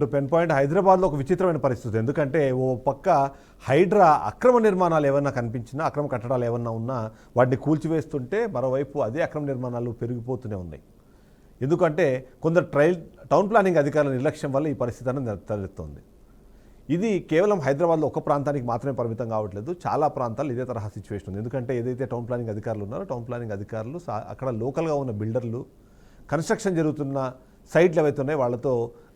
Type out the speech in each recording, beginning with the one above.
ఇప్పుడు pen point హైదరాబాద్లో ఒక విచిత్రమైన పరిస్థితి. ఎందుకంటే ఓ పక్క హైడ్రా అక్రమ నిర్మాణాలు ఏమన్నా కనిపించినా, అక్రమ కట్టడాలు ఏమన్నా ఉన్నా వాటిని కూల్చివేస్తుంటే మరోవైపు అదే అక్రమ నిర్మాణాలు పెరిగిపోతూనే ఉన్నాయి. ఎందుకంటే కొందరు టౌన్ ప్లానింగ్ అధికారుల నిర్లక్ష్యం వల్ల ఈ పరిస్థితి అనేది తలెత్తుంది. ఇది కేవలం హైదరాబాద్లో ఒక ప్రాంతానికి మాత్రమే పరిమితం కావట్లేదు, చాలా ప్రాంతాలు ఇదే తరహా సిచ్యువేషన్ ఉంది. ఎందుకంటే ఏదైతే టౌన్ ప్లానింగ్ అధికారులు ఉన్నారో టౌన్ ప్లానింగ్ అధికారులు అక్కడ లోకల్గా ఉన్న బిల్డర్లు కన్స్ట్రక్షన్ జరుగుతున్న సైట్లు ఏవైతే ఉన్నాయో వాళ్ళతో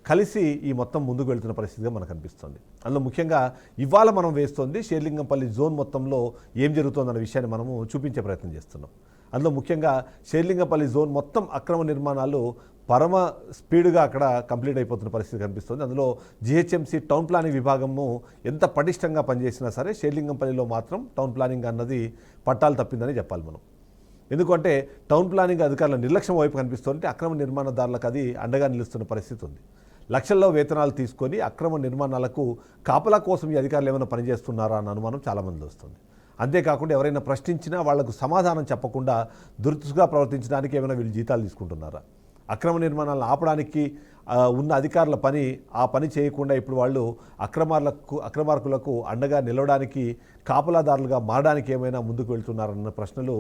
కలిసి ఈ మొత్తం ముందుకు వెళ్తున్న పరిస్థితిగా మనకు అనిపిస్తుంది. అందులో ముఖ్యంగా ఇవాళ మనం వేస్తుంది షేర్లింగంపల్లి జోన్ మొత్తంలో ఏం జరుగుతుందన్న విషయాన్ని మనము చూపించే ప్రయత్నం చేస్తున్నాం. అందులో ముఖ్యంగా షేర్లింగంపల్లి జోన్ మొత్తం అక్రమ నిర్మాణాలు పరమ స్పీడ్గా అక్కడ కంప్లీట్ అయిపోతున్న పరిస్థితి కనిపిస్తుంది. అందులో జిహెచ్ఎంసీ టౌన్ ప్లానింగ్ విభాగము ఎంత పటిష్టంగా పనిచేసినా సరే షేర్లింగంపల్లిలో మాత్రం టౌన్ ప్లానింగ్ అన్నది పట్టాలు తప్పిందని చెప్పాలి మనం. ఎందుకంటే టౌన్ ప్లానింగ్ అధికారుల నిర్లక్ష్యం వైపు కనిపిస్తుంటే అక్రమ నిర్మాణదారులకు అది అండగా నిలుస్తున్న పరిస్థితి ఉంది. లక్షల్లో వేతనాలు తీసుకొని అక్రమ నిర్మాణాలకు కాపలా కోసం ఈ అధికారులు ఏమైనా పనిచేస్తున్నారా అన్న అనుమానం చాలామంది వస్తుంది. అంతేకాకుండా ఎవరైనా ప్రశ్నించినా వాళ్లకు సమాధానం చెప్పకుండా దురుసుగా ప్రవర్తించడానికి ఏమైనా వీళ్ళు జీతాలు తీసుకుంటున్నారా? అక్రమ నిర్మాణాలను ఆపడానికి ఉన్న అధికారుల ఆ పని చేయకుండా ఇప్పుడు వాళ్ళు అక్రమార్కులకు అండగా నిలవడానికి కాపలాదారులుగా మారడానికి ఏమైనా ముందుకు వెళ్తున్నారన్న ప్రశ్నలు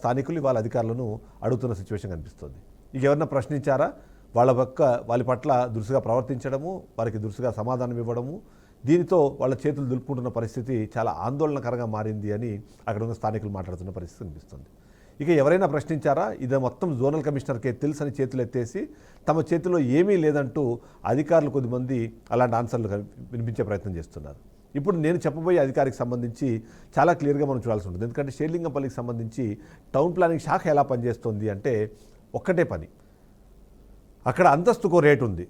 స్థానికులు వాళ్ళ అధికారులను అడుగుతున్న సిచ్యువేషన్ కనిపిస్తుంది. ఇక ఎవరైనా ప్రశ్నించారా? వాళ్ళ పట్ల దురుసుగా ప్రవర్తించడము, వారికి దురుసుగా సమాధానం ఇవ్వడము, దీనితో వాళ్ళ చేతులు దులుపుకుంటున్న పరిస్థితి చాలా ఆందోళనకరంగా మారింది అని అక్కడ ఉన్న స్థానికులు మాట్లాడుతున్న పరిస్థితి కనిపిస్తుంది. ఇక ఎవరైనా ప్రశ్నించారా? ఇది మొత్తం జోనల్ కమిషనర్కే తెలుసని చేతులు ఎత్తేసి తమ చేతిలో ఏమీ లేదంటూ అధికారులు కొద్దిమంది అలాంటి ఆన్సర్లు వినిపించే ప్రయత్నం చేస్తున్నారు. ఇప్పుడు నేను చెప్పబోయే అధికారికి సంబంధించి చాలా క్లియర్గా మనం చూడాల్సి ఉంటుంది. ఎందుకంటే షేర్లింగంపల్లికి సంబంధించి టౌన్ ప్లానింగ్ శాఖ ఎలా పనిచేస్తుంది అంటే ఒక్కటే పని. అక్కడ అంతస్తుకు రేటు ఉంది,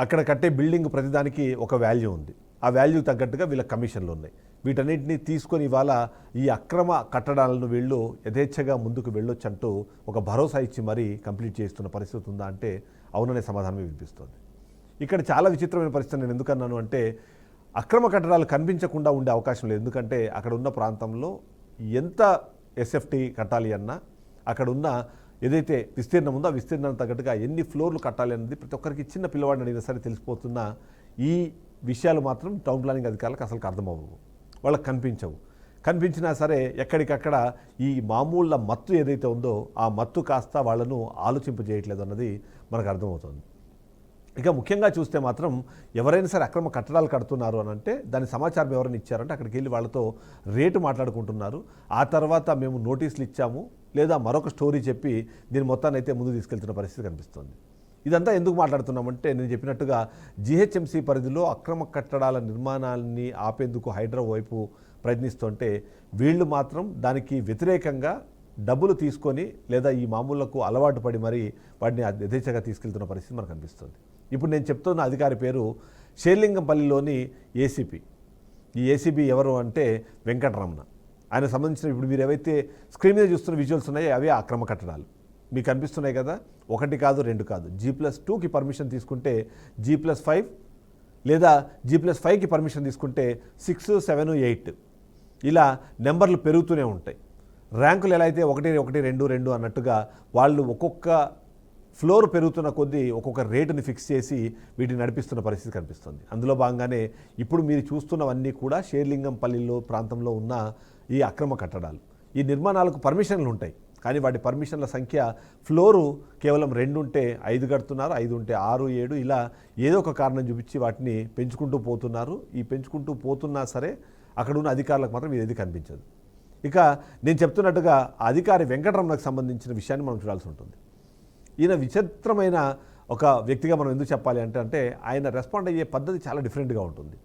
అక్కడ కట్టే బిల్డింగ్ ప్రతిదానికి ఒక వాల్యూ ఉంది, ఆ వాల్యూ తగ్గట్టుగా వీళ్ళ కమిషన్లు ఉన్నాయి. వీటన్నిటిని తీసుకొని ఇవాళ ఈ అక్రమ కట్టడాలను వీళ్ళు యథేచ్ఛగా ముందుకు వెళ్ళొచ్చంటూ ఒక భరోసా ఇచ్చి మరీ కంప్లీట్ చేస్తున్న పరిస్థితి ఉందా అంటే అవుననే సమాధానమే వినిపిస్తుంది. ఇక్కడ చాలా విచిత్రమైన పరిస్థితి నేను ఎందుకన్నాను అంటే అక్రమ కట్టడాలు కనిపించకుండా ఉండే అవకాశం లేదు. ఎందుకంటే అక్కడ ఉన్న ప్రాంతంలో ఎంత ఎస్ఎఫ్టీ కట్టాలి అన్నా, అక్కడ ఉన్న ఏదైతే విస్తీర్ణం ఉందో ఆ విస్తీర్ణం తగ్గట్టుగా ఎన్ని ఫ్లోర్లు కట్టాలి అనేది ప్రతి ఒక్కరికి చిన్న పిల్లవాడిని అడిగినా సరే తెలిసిపోతున్న ఈ విషయాలు మాత్రం టౌన్ ప్లానింగ్ అధికారులకు అసలు అర్థమవ్వవు, వాళ్ళకి కనిపించినా సరే ఎక్కడికక్కడ ఈ మామూళ్ళ మత్తు ఏదైతే ఉందో ఆ మత్తు కాస్త వాళ్ళను ఆలోచింపజేయట్లేదు అన్నది మనకు అర్థమవుతుంది. ఇక ముఖ్యంగా చూస్తే మాత్రం ఎవరైనా సరే అక్రమ కట్టడాలు కడుతున్నారు అని అంటే దాని సమాచారం ఎవరైనా ఇచ్చారంటే అక్కడికి వెళ్ళి వాళ్ళతో రేటు మాట్లాడుకుంటున్నారు. ఆ తర్వాత మేము నోటీసులు ఇచ్చాము లేదా మరొక స్టోరీ చెప్పి దీని మొత్తాన్ని అయితే ముందుకు తీసుకెళ్తున్న పరిస్థితి కనిపిస్తుంది. ఇదంతా ఎందుకు మాట్లాడుతున్నామంటే నేను చెప్పినట్టుగా జిహెచ్ఎంసీ పరిధిలో అక్రమ కట్టడాల నిర్మాణాలని ఆపేందుకు హైడ్రా వైపు ప్రయత్నిస్తుంటే వీళ్ళు మాత్రం దానికి వ్యతిరేకంగా డబ్బులు తీసుకొని లేదా ఈ మామూళ్లకు అలవాటు పడి మరీ వాటిని యథేచ్ఛగా తీసుకెళ్తున్న పరిస్థితి మనకు కనిపిస్తుంది. ఇప్పుడు నేను చెప్తున్న అధికారి పేరు షేర్లింగంపల్లిలోని ఏసీపీ. ఈ ఏసీబీ ఎవరు అంటే వెంకటరమణ. ఆయన సంబంధించిన ఇప్పుడు మీరు ఏవైతే స్క్రీన్ మీద చూస్తున్న విజువల్స్ ఉన్నాయో అవే అక్రమ కట్టడాలు మీకు కనిపిస్తున్నాయి కదా. 1 కాదు 2 కాదు, G+2కి పర్మిషన్ తీసుకుంటే G+5 లేదా G+5కి పర్మిషన్ తీసుకుంటే 6, 7, 8 ఇలా నెంబర్లు పెరుగుతూనే ఉంటాయి. ర్యాంకులు ఎలా అయితే 1, 1, 2, 2 అన్నట్టుగా వాళ్ళు ఒక్కొక్క ఫ్లోర్ పెరుగుతున్న కొద్దీ ఒక్కొక్క రేటుని ఫిక్స్ చేసి వీటిని నడిపిస్తున్న పరిస్థితి కనిపిస్తుంది. అందులో భాగంగానే ఇప్పుడు మీరు చూస్తున్నవన్నీ కూడా షేర్లింగంపల్లిలో ప్రాంతంలో ఉన్న ఈ అక్రమ కట్టడాలు. ఈ నిర్మాణాలకు పర్మిషన్లు ఉంటాయి కానీ వాటి పర్మిషన్ల సంఖ్య ఫ్లోరు కేవలం 2 ఉంటే 5 కడుతున్నారు, 5 ఉంటే 6, 7 ఇలా ఏదో ఒక కారణం చూపించి వాటిని పెంచుకుంటూ పోతున్నారు. ఈ పెంచుకుంటూ పోతున్నా సరే అక్కడ ఉన్న అధికారులకు మాత్రం ఏది కనిపించదు. ఇక నేను చెప్తున్నట్టుగా అధికారి వెంకటరమణకు సంబంధించిన విషయాన్ని మనం చూడాల్సి ఉంటుంది. ఈయన విచిత్రమైన ఒక వ్యక్తిగా మనం ఎందుకు చెప్పాలి అంటే ఆయన రెస్పాండ్ అయ్యే పద్ధతి చాలా డిఫరెంట్గా ఉంటుంది.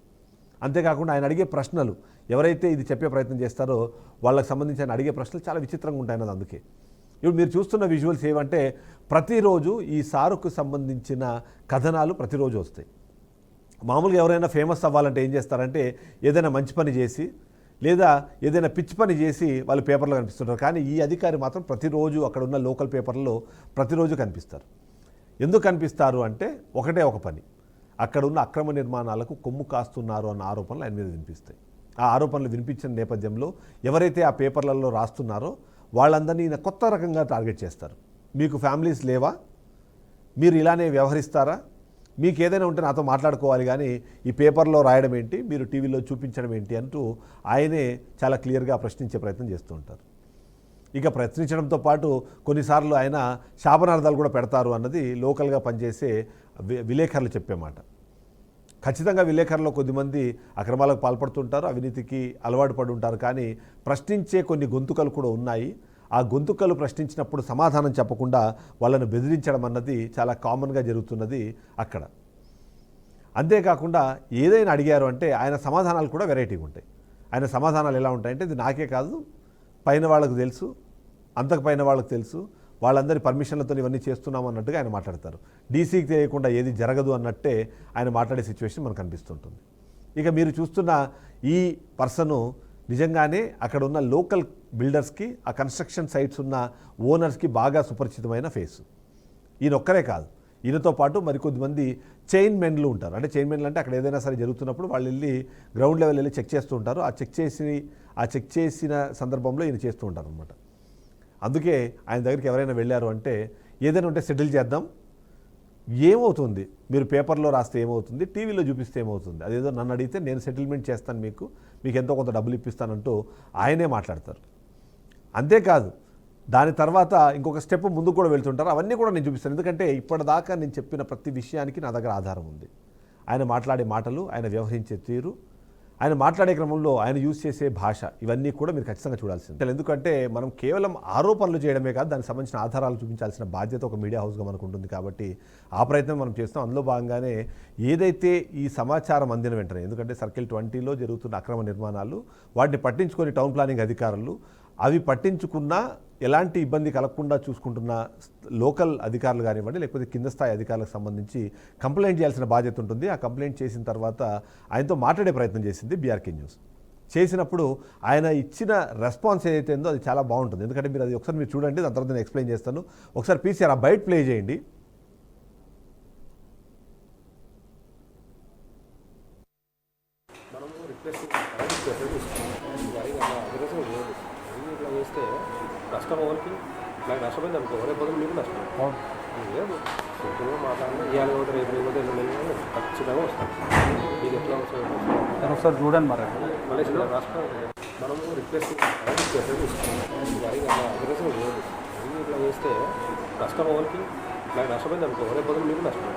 అంతేకాకుండా ఆయన అడిగే ప్రశ్నలు ఎవరైతే ఇది చెప్పే ప్రయత్నం చేస్తారో వాళ్ళకి సంబంధించి ఆయన అడిగే ప్రశ్నలు చాలా విచిత్రంగా ఉంటాయి అన్నది. అందుకే ఇప్పుడు మీరు చూస్తున్న విజువల్స్ ఏమంటే ప్రతిరోజు ఈ సారుకు సంబంధించిన కథనాలు ప్రతిరోజు వస్తాయి. మామూలుగా ఎవరైనా ఫేమస్ అవ్వాలంటే ఏం చేస్తారంటే ఏదైనా మంచి పని చేసి లేదా ఏదైనా పిచ్చి పని చేసి వాళ్ళు పేపర్లో కనిపిస్తుంటారు. కానీ ఈ అధికారి మాత్రం ప్రతిరోజు అక్కడ ఉన్న లోకల్ పేపర్లో ప్రతిరోజు కనిపిస్తారు. ఎందుకు కనిపిస్తారు అంటే ఒకటే ఒక పని, అక్కడ ఉన్న అక్రమ నిర్మాణాలకు కొమ్ము కాస్తున్నారు అన్న ఆరోపణలు ఆయన మీద వినిపిస్తాయి. ఆ ఆరోపణలు వినిపించిన నేపథ్యంలో ఎవరైతే ఆ పేపర్లలో రాస్తున్నారో వాళ్ళందరినీ ఈయన కొత్త రకంగా టార్గెట్ చేస్తారు. మీకు ఫ్యామిలీస్ లేవా? మీరు ఇలానే వ్యవహరిస్తారా? మీకు ఏదైనా ఉంటే నాతో మాట్లాడుకోవాలి, కానీ ఈ పేపర్లో రాయడం ఏంటి, మీరు టీవీలో చూపించడం ఏంటి అంటూ ఆయనే చాలా క్లియర్గా ప్రశ్నించే ప్రయత్నం చేస్తూ ఉంటారు. ఇక ప్రశ్నించడంతో పాటు కొన్నిసార్లు ఆయన శాపనార్థాలు కూడా పెడతారు అన్నది లోకల్గా పనిచేసే విలేకరులు చెప్పే మాట. ఖచ్చితంగా విలేకరులో కొద్దిమంది అక్రమాలకు పాల్పడుతుంటారు, అవినీతికి అలవాటు పడి ఉంటారు, కానీ ప్రశ్నించే కొన్ని గొంతుకలు కూడా ఉన్నాయి. ఆ గొంతుకలు ప్రశ్నించినప్పుడు సమాధానం చెప్పకుండా వాళ్ళను బెదిరించడం అన్నది చాలా కామన్గా జరుగుతున్నది అక్కడ. అంతేకాకుండా ఏదైనా అడిగారు అంటే ఆయన సమాధానాలు కూడా వెరైటీగా ఉంటాయి. ఆయన సమాధానాలు ఎలా ఉంటాయంటే, ఇది నాకే కాదు, పైన వాళ్ళకు తెలుసు, అంతకు పైన వాళ్ళకు తెలుసు, వాళ్ళందరి పర్మిషన్లతో ఇవన్నీ చేస్తున్నాం అన్నట్టుగా ఆయన మాట్లాడతారు. డీసీకి తెలియకుండా ఏది జరగదు అన్నట్టే ఆయన మాట్లాడే సిచ్యువేషన్ మనకు కనిపిస్తుంటుంది. ఇక మీరు చూస్తున్న ఈ పర్సను నిజంగానే అక్కడ ఉన్న లోకల్ బిల్డర్స్కి, ఆ కన్స్ట్రక్షన్ సైట్స్ ఉన్న ఓనర్స్కి బాగా సుపరిచితమైన ఫేస్. ఈయన ఒక్కరే కాదు, ఈయనతో పాటు మరికొద్దిమంది చైన్ మెన్లు ఉంటారు. అంటే చైన్ మెన్లు అంటే అక్కడ ఏదైనా సరే జరుగుతున్నప్పుడు వాళ్ళు వెళ్ళి గ్రౌండ్ లెవెల్ వెళ్ళి చెక్ చేస్తూ ఉంటారు. ఆ చెక్ చేసిన సందర్భంలో ఈయన చేస్తూ ఉంటారు అనమాట. అందుకే ఆయన దగ్గరికి ఎవరైనా వెళ్ళారు అంటే ఏదైనా ఉంటే సెటిల్ చేద్దాం, ఏమవుతుంది, మీరు పేపర్లో రాస్తే ఏమవుతుంది, టీవీలో చూపిస్తే ఏమవుతుంది, అదేదో నన్ను అడిగితే నేను సెటిల్మెంట్ చేస్తాను, మీకు ఎంతో కొంత డబ్బులు ఇప్పిస్తానంటూ ఆయనే మాట్లాడతారు. అంతేకాదు, దాని తర్వాత ఇంకొక స్టెప్ ముందుకు కూడా వెళ్తుంటారు. అవన్నీ కూడా నేను చూపిస్తాను, ఎందుకంటే ఇప్పటిదాకా నేను చెప్పిన ప్రతి విషయానికి నా దగ్గర ఆధారం ఉంది. ఆయన మాట్లాడే మాటలు, ఆయన వ్యవహరించే తీరు, ఆయన మాట్లాడే క్రమంలో ఆయన యూజ్ చేసే భాష, ఇవన్నీ కూడా మీరు ఖచ్చితంగా చూడాల్సింది. ఎందుకంటే మనం కేవలం ఆరోపణలు చేయడమే కాదు, దానికి సంబంధించిన ఆధారాలు చూపించాల్సిన బాధ్యత ఒక మీడియా హౌస్గా మనకు ఉంటుంది. కాబట్టి ఆ ప్రయత్నం మనం చేస్తాం. అందులో భాగంగానే ఏదైతే ఈ సమాచారం అందిన వెంటనే, ఎందుకంటే సర్కిల్ 20లో జరుగుతున్న అక్రమ నిర్మాణాలు, వాటిని పట్టించుకొని టౌన్ ప్లానింగ్ అధికారులు, అవి పట్టించుకున్నా ఎలాంటి ఇబ్బంది కలగకుండా చూసుకుంటున్న లోకల్ అధికారులు కానివ్వండి, లేకపోతే కింద స్థాయి అధికారులకు సంబంధించి కంప్లైంట్ చేయాల్సిన బాధ్యత ఉంటుంది. ఆ కంప్లైంట్ చేసిన తర్వాత ఆయనతో మాట్లాడే ప్రయత్నం చేసింది బీఆర్కే న్యూస్. చేసినప్పుడు ఆయన ఇచ్చిన రెస్పాన్స్ ఏదైతే ఉందో అది చాలా బాగుంటుంది. ఎందుకంటే మీరు అది ఒకసారి మీరు చూడండి, దాని తర్వాత నేను ఎక్స్ప్లెయిన్ చేస్తాను. ఒకసారి పీసీఆర్ ఆ బయట ప్లే చేయండి. చేస్తే నష్టం ఎవరికి, నాకు నష్టమైంది అనుకో, రేపు పొద్దున మీకు నష్టం లేదు. సింపుల్గా మాట్లాడినా ఇవాళ పోతే రేపు లేకపోతే ఎల్లుండి ఖచ్చితంగా వస్తాం. మీకు ఎట్లా వస్తుంది ఒకసారి చూడండి. మళ్ళీ రాష్ట్రం మనము రిక్వెస్ట్ ఇస్తాం. మరి అగ్రెసివ్ లేదు. ఇట్లా చేస్తే నష్టం ఎవరికి, నాకు నష్టమైంది అనుకో, రేపు పొద్దున మీకు నష్టం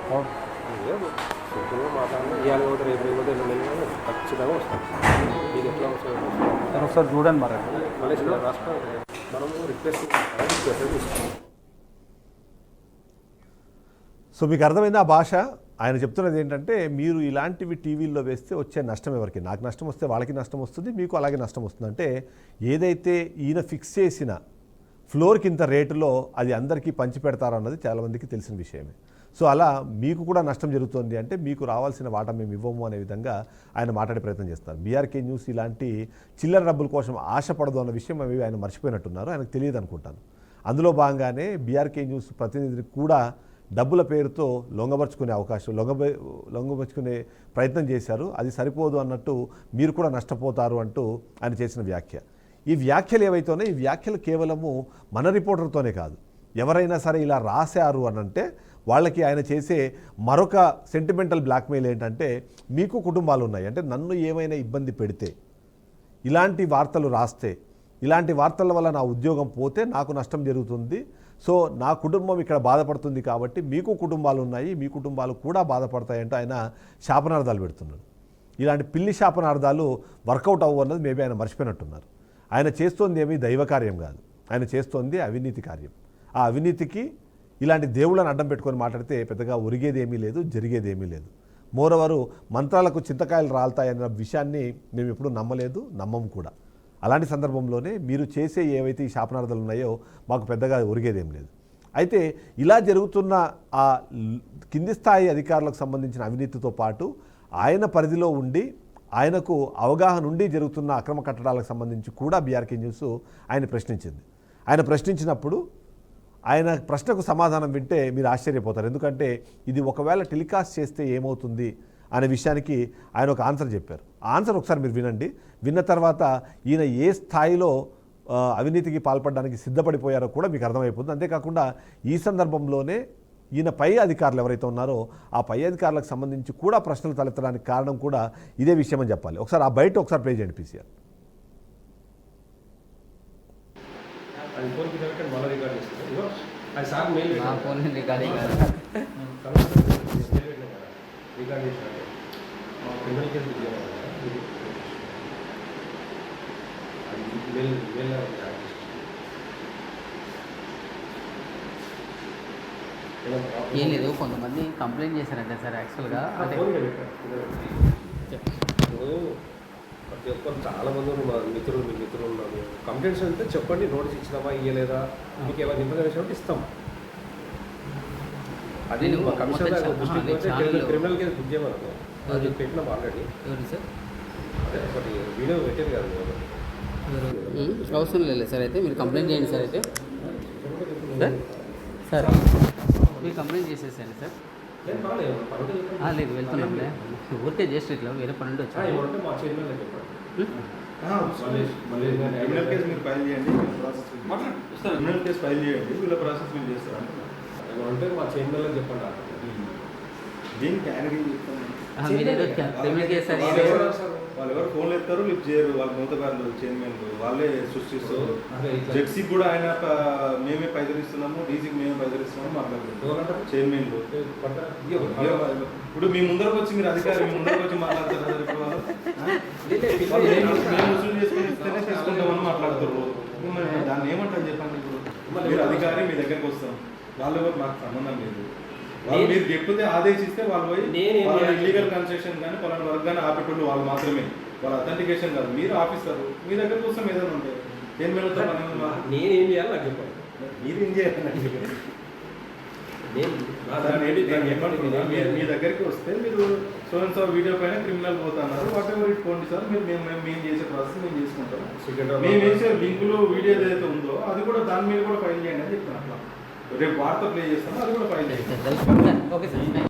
లేదు. సింపుల్గా మాట్లాడినా ఇవాళ పోతే రేపు లేకపోతే ఎల్లుండి ఖచ్చితంగా వస్తాం. మీకు ఎట్లా వస్తుంది ఒకసారి చూడండి. మళ్ళీ రాష్ట్రం మనము రిక్వెస్ట్ ఇస్తాం. సో మీకు అర్థమైంది ఆ భాష. ఆయన చెప్తున్నది ఏంటంటే, మీరు ఇలాంటివి టీవీల్లో వేస్తే వచ్చే నష్టం ఎవరికి, నాకు నష్టం వస్తే వాళ్ళకి నష్టం వస్తుంది, మీకు అలాగే నష్టం వస్తుంది. అంటే ఏదైతే ఈయన ఫిక్స్ చేసిన ఫ్లోర్కి ఇంత రేటులో అది అందరికీ పంచిపెడతారన్నది చాలామందికి తెలిసిన విషయమే. సో అలా మీకు కూడా నష్టం జరుగుతుంది అంటే మీకు రావాల్సిన వాటా మేము ఇవ్వము అనే విధంగా ఆయన మాట్లాడే ప్రయత్నం చేస్తారు. బీఆర్కే న్యూస్ ఇలాంటి చిల్లర డబ్బుల కోసం ఆశపడదు అన్న విషయం అవి ఆయన మర్చిపోయినట్టున్నారు, ఆయనకు తెలియదు అనుకుంటాను. అందులో భాగంగానే బీఆర్కే న్యూస్ ప్రతినిధిని కూడా డబ్బుల పేరుతో లొంగబరుచుకునే ప్రయత్నం చేశారు. అది సరిపోదు అన్నట్టు మీరు కూడా నష్టపోతారు అంటూ ఆయన చేసిన వ్యాఖ్య. ఈ వ్యాఖ్యలు ఏవైతేనే, ఈ వ్యాఖ్యలు కేవలము మన రిపోర్టర్తోనే కాదు, ఎవరైనా సరే ఇలా రాశారు అనంటే వాళ్ళకి ఆయన చేసే మరొక సెంటిమెంటల్ బ్లాక్మెయిల్ ఏంటంటే, మీకు కుటుంబాలు ఉన్నాయి అంటే నన్ను ఏమైనా ఇబ్బంది పెడితే, ఇలాంటి వార్తలు రాస్తే, ఇలాంటి వార్తల వల్ల నా ఉద్యోగం పోతే నాకు నష్టం జరుగుతుంది, సో నా కుటుంబం ఇక్కడ బాధపడుతుంది, కాబట్టి మీకు కుటుంబాలు ఉన్నాయి, మీ కుటుంబాలు కూడా బాధపడతాయంటూ ఆయన శాపనార్థాలు పెడుతున్నాడు. ఇలాంటి పిల్లి శాపనార్థాలు వర్కౌట్ అవ్వు అన్నది మేబీ ఆయన మర్చిపోయినట్టున్నారు. ఆయన చేస్తోంది ఏమీ దైవ కార్యం కాదు, ఆయన చేస్తోంది అవినీతి కార్యం. ఆ అవినీతికి ఇలాంటి దేవుళ్ళని అడ్డం పెట్టుకొని మాట్లాడితే పెద్దగా ఒరిగేది ఏమీ లేదు, జరిగేది ఏమీ లేదు. మోరవరు మంత్రాలకు చింతకాయలు రాలుతాయన్న విషయాన్ని మేము ఎప్పుడూ నమ్మలేదు, నమ్మము కూడా. అలాంటి సందర్భంలోనే మీరు చేసే ఏవైతే ఈ శాపనార్థాలు ఉన్నాయో మాకు పెద్దగా ఒరిగేదేం లేదు. అయితే ఇలా జరుగుతున్న ఆ కింది స్థాయి అధికారులకు సంబంధించిన అవినీతితో పాటు ఆయన పరిధిలో ఉండి ఆయనకు అవగాహన ఉండి జరుగుతున్న అక్రమ కట్టడాలకు సంబంధించి కూడా బీఆర్కే న్యూస్ ఆయన ప్రశ్నించింది. ఆయన ప్రశ్నించినప్పుడు ఆయన ప్రశ్నకు సమాధానం వింటే మీరు ఆశ్చర్యపోతారు. ఎందుకంటే ఇది ఒకవేళ టెలికాస్ట్ చేస్తే ఏమవుతుంది అనే విషయానికి ఆయన ఒక ఆన్సర్ చెప్పారు. ఆ ఆన్సర్ ఒకసారి మీరు వినండి. విన్న తర్వాత ఈయన ఏ స్థాయిలో అవినీతికి పాల్పడడానికి సిద్ధపడిపోయారో కూడా మీకు అర్థమైపోతుంది. అంతేకాకుండా ఈ సందర్భంలోనే ఈయన పై అధికారులు ఎవరైతే ఉన్నారో ఆ పై అధికారులకు సంబంధించి కూడా ప్రశ్నలు తలెత్తడానికి కారణం కూడా ఇదే విషయం అని చెప్పాలి. ఒకసారి ఆ బయట ఒకసారి ప్లే చేయండి పీసీఆర్. అది ఫోన్కి కరెక్ట్ మళ్ళీ రికార్డ్ చేస్తుంది. ఇగో అది sir mail phone recording record చేసినట్టే క్రిమినల్ కేసు బుక్ చేయాలి. అది మెయిల్ ఏం లేదు, కొంతమంది కంప్లైంట్ చేశారంటే సార్ యాక్చువల్గా అంటే ప్రతి ఒక్కరు చాలా మంది ఉన్నారు, మీ మిత్రులు ఉన్నారు. కంప్లైంట్స్ అంటే చెప్పండి, నోటీస్ ఇచ్చినామా ఇవ్వలేదా, మీకు ఏమైనా ఇన్ఫర్మేషన్ ఉంటే ఇస్తాం. అది కమిషనర్ క్రిమినల్ కేసు బుక్ చేయమని అది పెట్టినాం ఆల్రెడీ. ఎవరు సార్? అదే ఒకటి వీడియో పెట్టేది కాదు. అవసరం లేదు సార్, అయితే మీరు కంప్లైంట్ చేయండి సార్. అయితే సార్ మీరు కంప్లైంట్ చేసేసండి సార్. లేదు వెళ్తున్నాంలే, ఊరికే జస్ట్ ఇట్లా వేరే పని ఉంటే వచ్చాను. మా చైర్మన్ చెప్పండి. క్రిమినల్ కేసు మీరు ఫైల్ చేయండి, క్రిమినల్ కేసు ఫైల్ చేయండి, వీళ్ళ ప్రాసెస్ మీరు చేస్తారు అంటే మా చైర్మన్ చెప్పండి. దీనికి ఆయనకి చెప్తాను. మీరేదో క్రిమినల్ కేసు సార్ వాళ్ళు ఎవరు ఫోన్లు ఎత్తారు, లిఫ్ట్ చేయరు. వాళ్ళ మూతగారులు చైర్మన్లు వాళ్ళే సృష్టిస్తారు. జడ్సీకి కూడా ఆయన మేమే పైసలు ఇస్తున్నాము, డీసీకి మేమే పైసలు ఇస్తున్నాము మాట్లాడుతున్నారు చైర్మన్లు. ఇప్పుడు మీ ముందరకు వచ్చి మీరు అధికారి మీ ముందరకు వచ్చి మాట్లాడుతున్నారు. ఇప్పుడు వాళ్ళు మేము వసూలు చేసుకుని ఇస్తేనే తీసుకుంటామని మాట్లాడుతారు. దాన్ని ఏమంటారు చెప్పండి. ఇప్పుడు మీరు అధికారి, మీ దగ్గరకు వస్తాం, వాళ్ళు ఎవరు మాకు సంబంధం లేదు. వాళ్ళు మీరు చెప్తే ఆదేశిస్తే వాళ్ళు పోయి వాళ్ళ ఇల్లీగల్ కన్స్ట్రక్షన్ కానీ పలానా వర్క్ కానీ ఆపేటోళ్ళు వాళ్ళు మాత్రమే. వాళ్ళ అథెంటికేషన్ కాదు. మీరు ఆఫీసర్, మీ దగ్గర కోసం ఏదైనా ఉంటాయి. నేనేం చేయాలి నాకు చెప్పండి. మీరు ఏం చేయాలి? మీ దగ్గరికి వస్తే మీరు సోన్స్ వీడియో పైన క్రిమినల్ పోతున్నారు, వాట్ ఎవర్ ఇట్టుకోండి సార్, మీరు మేము చేసే ప్రాసెస్ మేము చేసుకుంటాం. మేము వేసే లింకులు వీడియో ఏదైతే ఉందో అది కూడా దాని మీద కూడా ఫైల్ చేయండి అని చెప్తాను. అట్లా రేపు వార్త ప్లే చేస్తాను, అది కూడా ఫైల్ చేయండి. Okay sir.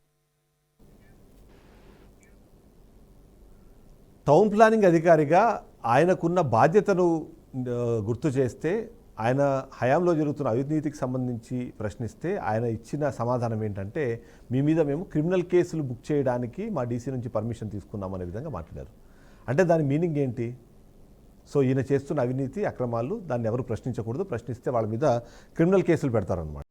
టౌన్ ప్లానింగ్ అధికారిగా ఆయనకున్న బాధ్యతను గుర్తు చేస్తే, ఆయన హయాంలో జరుగుతున్న అవినీతికి సంబంధించి ప్రశ్నిస్తే ఆయన ఇచ్చిన సమాధానం ఏంటంటే, మీ మీద మేము క్రిమినల్ కేసులు బుక్ చేయడానికి మా డీసీ నుంచి పర్మిషన్ తీసుకున్నామనే విధంగా మాట్లాడారు. అంటే దాని మీనింగ్ ఏంటి? సో ఈయన చేస్తున్న అవినీతి అక్రమాలు దాన్ని ఎవరు ప్రశ్నించకూడదు, ప్రశ్నిస్తే వాళ్ళ మీద క్రిమినల్ కేసులు పెడతారనమాట.